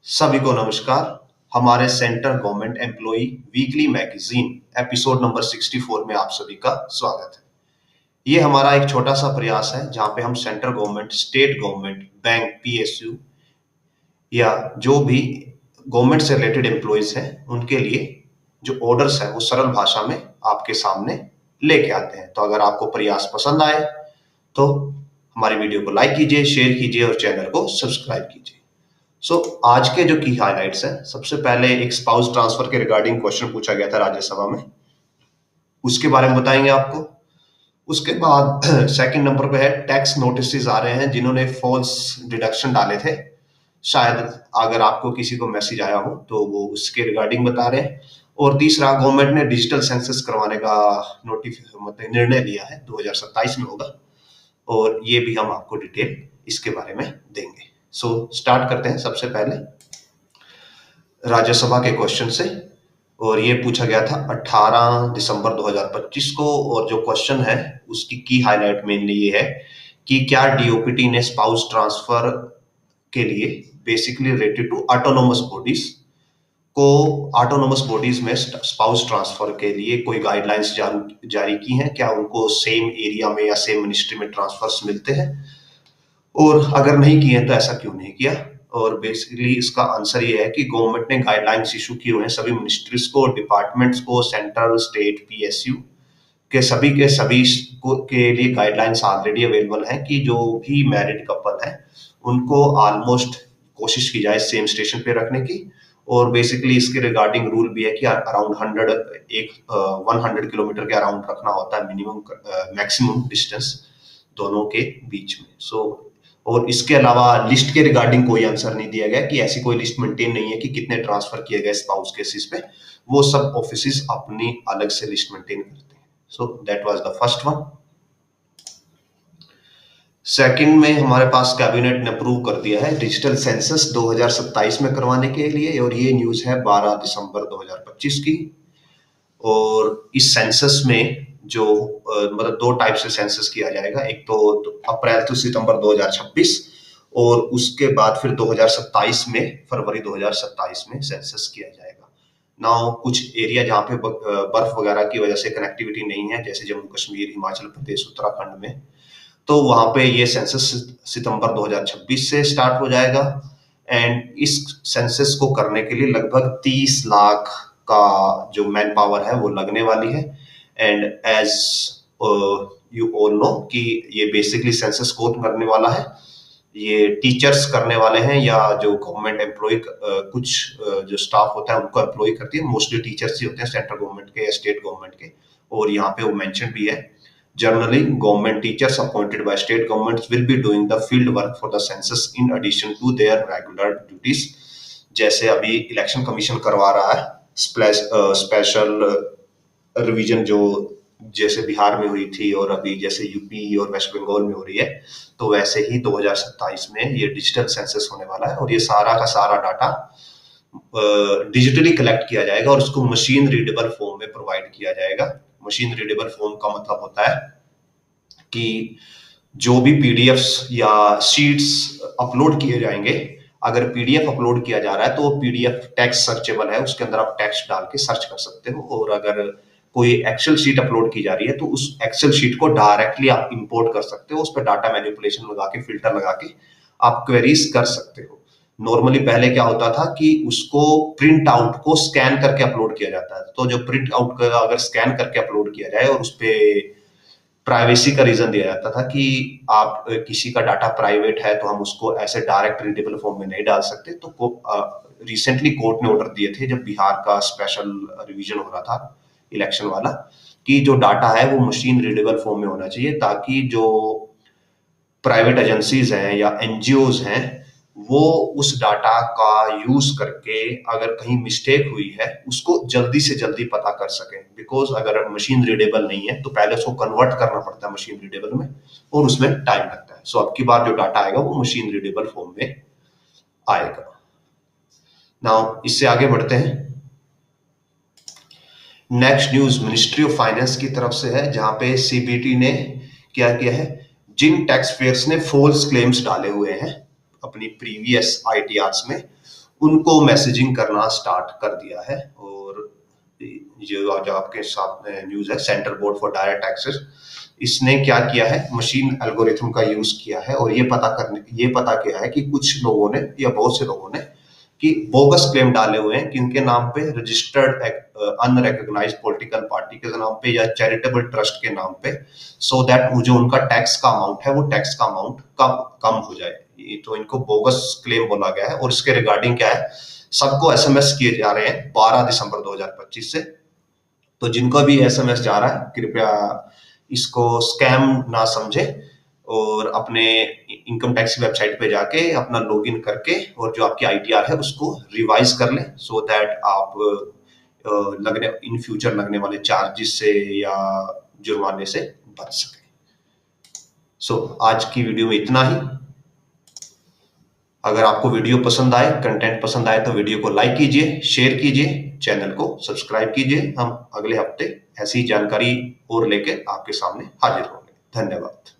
सभी को नमस्कार। हमारे central government employee weekly magazine episode number 64 में आप सभी का स्वागत है। ये हमारा एक छोटा सा प्रयास है जहां पे हम central government, state government, bank, PSU या जो भी गवर्नमेंट से रिलेटेड एम्प्लॉयज हैं उनके लिए जो ऑर्डर्स हैं वो सरल भाषा में आपके सामने लेके आते हैं। तो अगर आपको प्रयास पसंद आए तो हमारी वीडियो को लाइक कीजिए, शेयर कीजिए और चैनल को सब्सक्राइब कीजिए। आज के जो की हाइलाइट्स हैं, सबसे पहले एक स्पाउस ट्रांसफर के रिगार्डिंग क्वेश्चन पूछा गया था राज्यसभा में, उसके बारे में बताएंगे आपको। उसके बाद सेकंड नंबर पे है टैक्स नोटिस आ रहे हैं जिन्होंने फॉल्स डिडक्शन डाले थे, शायद अगर आपको किसी को मैसेज आया हो तो वो उसके रिगार्डिंग बता रहे हैं। और तीसरा, गवर्नमेंट ने डिजिटल सेंसस करवाने का मतलब निर्णय लिया है, 2027 में होगा, और ये भी हम आपको डिटेल इसके बारे में देंगे। स्टार्ट करते हैं सबसे पहले राज्यसभा के क्वेश्चन से। और ये पूछा गया था 18 दिसंबर 2025 को, और जो क्वेश्चन है उसकी की हाईलाइट मेनली ये है कि क्या डीओपीटी ने स्पाउस ट्रांसफर के लिए basically related to autonomous bodies में स्पाउस ट्रांसफर के लिए कोई गाइडलाइंस जारी की हैं, क्या उनको सेम एरिया में या सेम मिनिस्ट्री में ट्रांसफर्स मिलते हैं, और अगर नहीं किए तो ऐसा क्यों नहीं किया। और बेसिकली इसका आंसर ये है कि गवर्नमेंट ने गाइडलाइंस इशू किए हुए हैं सभी मिनिस्ट्रीज को, डिपार्टमेंट्स को, सेंट्रल, स्टेट, पीएसयू के सभी के लिए गाइडलाइंस ऑलरेडी अवेलेबल हैं कि जो भी मैरिड कपल है उनको ऑलमोस्ट कोशिश की जाए सेम स्टेशन पे रखने की। और बेसिकली इसके रिगार्डिंग रूल भी है कि अराउंड 100 किलोमीटर के अराउंड रखना होता है मिनिमम मैक्सिमम डिस्टेंस दोनों के बीच में। और इसके अलावा लिस्ट के रिगार्डिंग कोई आंसर नहीं दिया गया कि ऐसी कोई लिस्ट मेंटेन नहीं है कि कितने ट्रांसफर किए गए स्पाउस केसेस पे, वो सब ऑफिसेस अपनी अलग से लिस्ट मेंटेन करते हैं। So that was the first one. Second में हमारे पास कैबिनेट ने अप्रूव कर दिया है डिजिटल सेंसस 2027 में करवाने के लिए, और ये न्यूज है 12 दिसंबर 2025 की। और इस सेंसस में जो मतलब दो टाइप से सेंसस किया जाएगा, एक तो अप्रैल टू सितंबर 2026 और उसके बाद फिर 2027 में, फरवरी 2027 में सेंसस किया जाएगा। नाउ कुछ एरिया जहाँ पे बर्फ वगैरह की वजह से कनेक्टिविटी नहीं है, जैसे जम्मू कश्मीर, हिमाचल प्रदेश, उत्तराखंड में, तो वहां पे ये सेंसस सितंबर 2026 से स्टार्ट हो जाएगा। एंड इस सेंसस को करने के लिए लगभग 30 लाख का जो मैन पावर है वो लगने वाली है। And as you all know कि ये बेसिकली सेंसस कौन करने वाला है, ये टीचर्स करने वाले हैं या जो गवर्नमेंट एम्प्लॉय कुछ जो स्टाफ होता है उनको एम्प्लॉय करती है, मोस्टली टीचर्स ही होते हैं सेंट्रल गवर्नमेंट के या स्टेट गवर्नमेंट के। और यहाँ पे वो मेंशन भी है, generally government teachers appointed by state governments will be doing the field work for the census in addition to their regular duties। जैसे अभी इलेक्शन कमीशन करवा रहा है स्पेशल रिवीजन, जो जैसे बिहार में हुई थी और अभी जैसे यूपी और वेस्ट बंगाल में हो रही है, तो वैसे ही 2027 में ये डिजिटल सेंसस होने वाला है। और ये सारा का सारा डाटा डिजिटली कलेक्ट किया जाएगा और उसको मशीन रीडेबल फॉर्म में प्रोवाइड किया जाएगा। मशीन रीडेबल फॉर्म का मतलब होता है कि जो भी पीडीएफ्स या शीट्स अपलोड किए जाएंगे, अगर पीडीएफ अपलोड किया जा रहा है तो वो पीडीएफ टेक्स्ट सर्चेबल है, उसके अंदर आप टेक्स्ट डाल के सर्च कर सकते हो। और अगर कोई एक्सेल शीट अपलोड की जा रही है तो उस एक्सेल शीट को डायरेक्टली आप इंपोर्ट कर सकते हो, उस पर डाटा मैनिपुलेशन लगा के, फिल्टर लगा के आप क्वेरीज कर सकते हो। नॉर्मली पहले क्या होता था कि उसको प्रिंट आउट को स्कैन करके अपलोड किया जाता है, तो जो प्रिंट आउट का अगर स्कैन करके अपलोड किया जाए और उस पर प्राइवेसी का रीजन दिया जाता था कि आप किसी का डाटा प्राइवेट है तो हम उसको ऐसे डायरेक्ट रीडेबल फॉर्म में नहीं डाल सकते। तो रिसेंटली कोर्ट ने ऑर्डर दिए थे जब बिहार का स्पेशल रिवीजन हो रहा था इलेक्शन वाला, कि जो डाटा है वो मशीन रीडेबल फॉर्म में होना चाहिए, ताकि जो प्राइवेट एजेंसीज हैं या एनजीओज हैं वो उस डाटा का यूज करके अगर कहीं मिस्टेक हुई है उसको जल्दी से जल्दी पता कर सकें। बिकॉज अगर मशीन रीडेबल नहीं है तो पहले उसको कन्वर्ट करना पड़ता है मशीन रीडेबल में, और उसमें टाइम लगता है। अब की बार जो डाटा आएगा वो मशीन रीडेबल फॉर्म में आएगा। नाउ इससे आगे बढ़ते हैं। Next news ministry of finance की तरफ से है, जहां पे सीबीटी ने क्या किया है, जिन टैक्स पेयर्स ने फॉल्स क्लेम्स डाले हुए हैं अपनी प्रीवियस आईटीआर्स में, उनको मैसेजिंग करना स्टार्ट कर दिया है। और जो आपके सामने न्यूज है, central board for direct taxes, इसने क्या किया है, मशीन एल्गोरिथम का यूज किया है और ये पता किया है कि कुछ लोगों ने या बहुत से लोगों ने कि बोगस क्लेम डाले हुए हैं किनके नाम पे, रजिस्टर्ड अनरिकॉग्नाइज्ड पॉलिटिकल पार्टी के नाम पे या चैरिटेबल ट्रस्ट के नाम पे, सो दैट जो उनका टैक्स का अमाउंट है वो टैक्स का अमाउंट कम हो जाए। ये तो इनको बोगस क्लेम बोला गया है। और इसके रिगार्डिंग क्या है, सबको एसएमएस किए जा रहे हैं 12 दिसंबर 2025 से। तो जिनको भी एसएमएस जा रहा है कृपया इसको स्कैम ना समझे और अपने इनकम टैक्स की वेबसाइट पे जाके अपना लॉगिन करके और जो आपकी आईटीआर है उसको रिवाइज कर लें, सो दैट आप इन फ्यूचर लगने वाले चार्जेस से या जुर्माने से बच सके। सो आज की वीडियो में इतना ही। अगर आपको वीडियो पसंद आए, कंटेंट पसंद आए तो वीडियो को लाइक कीजिए, शेयर कीजिए, चैनल को सब्सक्राइब कीजिए। हम अगले हफ्ते ऐसी जानकारी और लेके आपके सामने हाजिर होंगे। धन्यवाद।